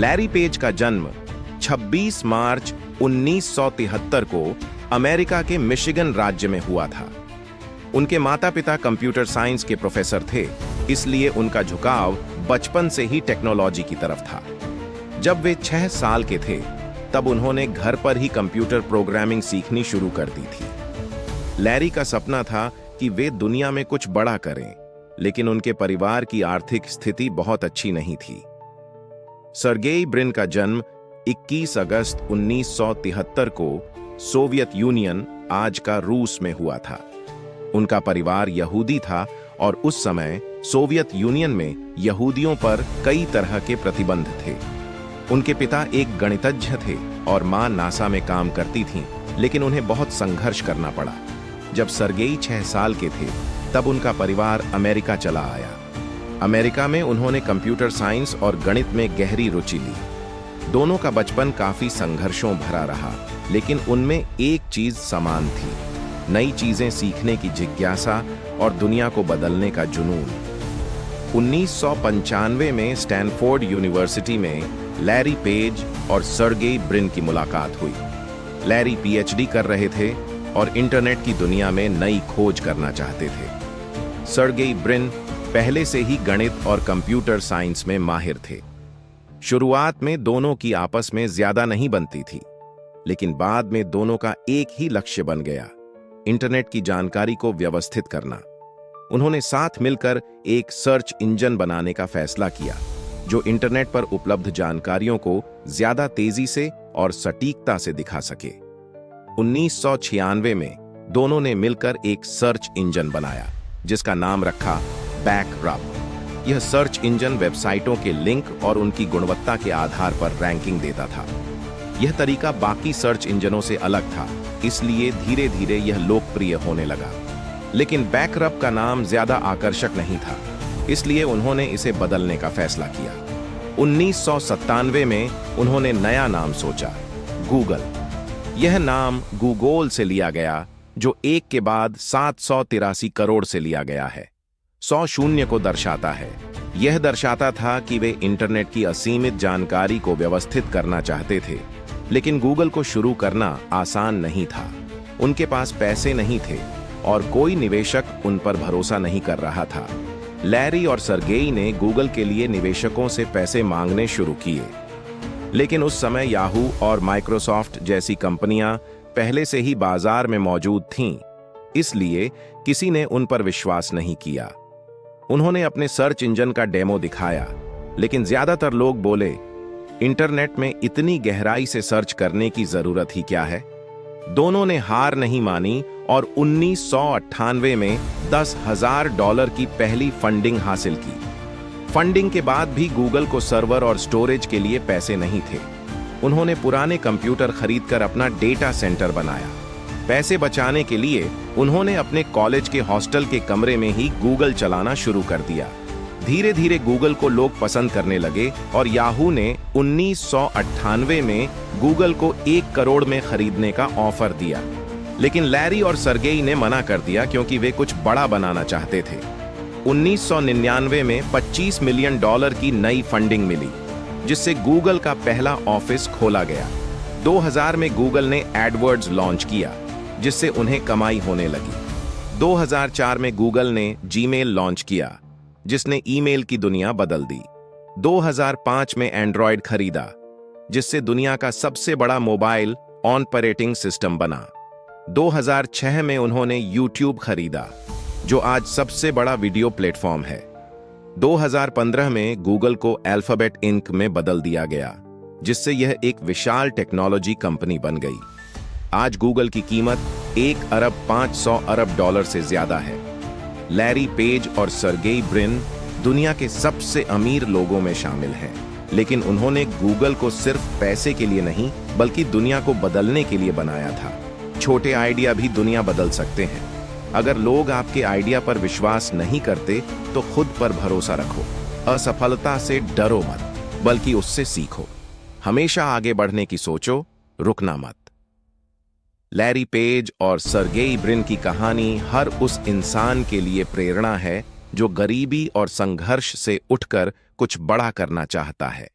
Larry page का जन्म 26 मार्च 1973 को अमेरिका के मिशिगन राज्य में हुआ था। उनके माता पिता कंप्यूटर साइंस के प्रोफेसर थे, इसलिए उनका झुकाव बचपन से ही टेक्नोलॉजी की तरफ था। जब वे 6 साल के थे तब उन्होंने घर पर ही कंप्यूटर प्रोग्रामिंग सीखनी शुरू कर दी थी। लैरी का सपना था कि वे दुनिया में कुछ बड़ा करें, लेकिन उनके परिवार की आर्थिक स्थिति बहुत अच्छी नहीं थी। सर्गेई ब्रिन का जन्म 21 अगस्त 1973 को सोवियत यूनियन, आज का रूस में हुआ था। उनका परिवार यहूदी था और उस समय सोवियत यूनियन में यहूदियों पर कई तरह के प्रतिबंध थे। उनके पिता एक गणितज्ञ थे और मां नासा में काम करती थीं, लेकिन उन्हें बहुत संघर्ष करना पड़ा। जब सर्गेई 6 साल के थे तब उनका परिवार अमेरिका चला आया। अमेरिका में उन्होंने कंप्यूटर साइंस और गणित में गहरी रुचि ली। दोनों का बचपन काफी संघर्षों भरा रहा, लेकिन उनमें एक चीज समान थी, नई चीजें सीखने की जिज्ञासा और दुनिया को बदलने का जुनून। 1995 में स्टैनफोर्ड यूनिवर्सिटी में लैरी पेज और सर्गेई ब्रिन की मुलाकात हुई। लैरी पीएचडी कर रहे थे और इंटरनेट की दुनिया में नई खोज करना चाहते थे। सर्गेई ब्रिन पहले से ही गणित और कंप्यूटर साइंस में माहिर थे। शुरुआत में दोनों की आपस में ज्यादा नहीं बनती थी, लेकिन बाद में दोनों का एक ही लक्ष्य बन गया, इंटरनेट की जानकारी को व्यवस्थित करना। उन्होंने साथ मिलकर एक सर्च इंजन बनाने का फैसला किया, जो इंटरनेट पर उपलब्ध जानकारियों को ज्यादा तेजी से और सटीकता से दिखा सके। 1996 में दोनों ने मिलकर एक सर्च इंजन बनाया, जिसका नाम रखा बैकरब। यह सर्च इंजन वेबसाइटों के लिंक और उनकी गुणवत्ता के आधार पर रैंकिंग देता था। यह तरीका बाकी सर्च इंजनों से अलग था, इसलिए धीरे धीरे यह लोकप्रिय होने लगा। लेकिन बैकरब का नाम ज्यादा आकर्षक नहीं था, इसलिए उन्होंने इसे बदलने का फैसला किया। 1997 में उन्होंने नया नाम सोचा, गूगल। यह नाम गूगल से लिया गया, जो एक के बाद 783 करोड़ से लिया गया है। 100 शून्य को दर्शाता है। यह दर्शाता था कि वे इंटरनेट की असीमित जानकारी को व्यवस्थित करना चाहते थे, लेकिन गूगल को शुरू करना आसान नहीं था। उनके पास पैसे नहीं थे और कोई निवेशक उन पर भरोसा नहीं कर रहा था। लैरी और सर्गेई ने गूगल के लिए निवेशकों से पैसे मांगने शुरू किए, लेकिन उस समय याहू और माइक्रोसॉफ्ट जैसी कंपनियां पहले से ही बाजार में मौजूद थीं, इसलिए किसी ने उन पर विश्वास नहीं किया। उन्होंने अपने सर्च इंजन का डेमो दिखाया, लेकिन ज्यादातर लोग बोले, इंटरनेट में इतनी गहराई से सर्च करने की जरूरत ही क्या है। दोनों ने हार नहीं मानी और 1998 में $10,000 की पहली फंडिंग हासिल की। फंडिंग के बाद भी गूगल को सर्वर और स्टोरेज के लिए पैसे नहीं थे। उन्होंने पुराने कंप्यूटर खरीदकर अपना डेटा सेंटर बनाया। पैसे बचाने के लिए उन्होंने अपने कॉलेज के हॉस्टल के कमरे में ही गूगल चलाना शुरू कर दिया। धीरे धीरे गूगल को लोग पसंद करने लगे और याहू ने 1998 में गूगल को 1 करोड़ में खरीदने का ऑफर दिया, लेकिन लैरी और सर्गेई ने मना कर दिया क्योंकि वे कुछ बड़ा बनाना चाहते थे। 1999 में $25 मिलियन की नई फंडिंग मिली, जिससे गूगल का पहला ऑफिस खोला गया। 2000 में गूगल ने एडवर्ड्स लॉन्च किया, जिससे उन्हें कमाई होने लगी। 2004 में गूगल ने जीमेल लॉन्च किया, जिसने ईमेल की दुनिया बदल दी। 2005 में एंड्रॉयड खरीदा, जिससे दुनिया का सबसे बड़ा मोबाइल ऑपरेटिंग सिस्टम बना। 2006 में उन्होंने यूट्यूब खरीदा, जो आज सबसे बड़ा वीडियो प्लेटफॉर्म है। 2015 में गूगल को अल्फाबेट इंक में बदल दिया गया, जिससे यह एक विशाल टेक्नोलॉजी कंपनी बन गई। आज गूगल की कीमत $1,500,000,000 से ज्यादा है। लैरी पेज और सर्गेई ब्रिन दुनिया के सबसे अमीर लोगों में शामिल हैं, लेकिन उन्होंने गूगल को सिर्फ पैसे के लिए नहीं, बल्कि दुनिया को बदलने के लिए बनाया था। छोटे आइडिया भी दुनिया बदल सकते हैं। अगर लोग आपके आइडिया पर विश्वास नहीं करते तो खुद पर भरोसा रखो। असफलता से डरो मत, बल्कि उससे सीखो। हमेशा आगे बढ़ने की सोचो, रुकना मत। लैरी पेज और सर्गेई ब्रिन की कहानी हर उस इंसान के लिए प्रेरणा है जो गरीबी और संघर्ष से उठकर कुछ बड़ा करना चाहता है।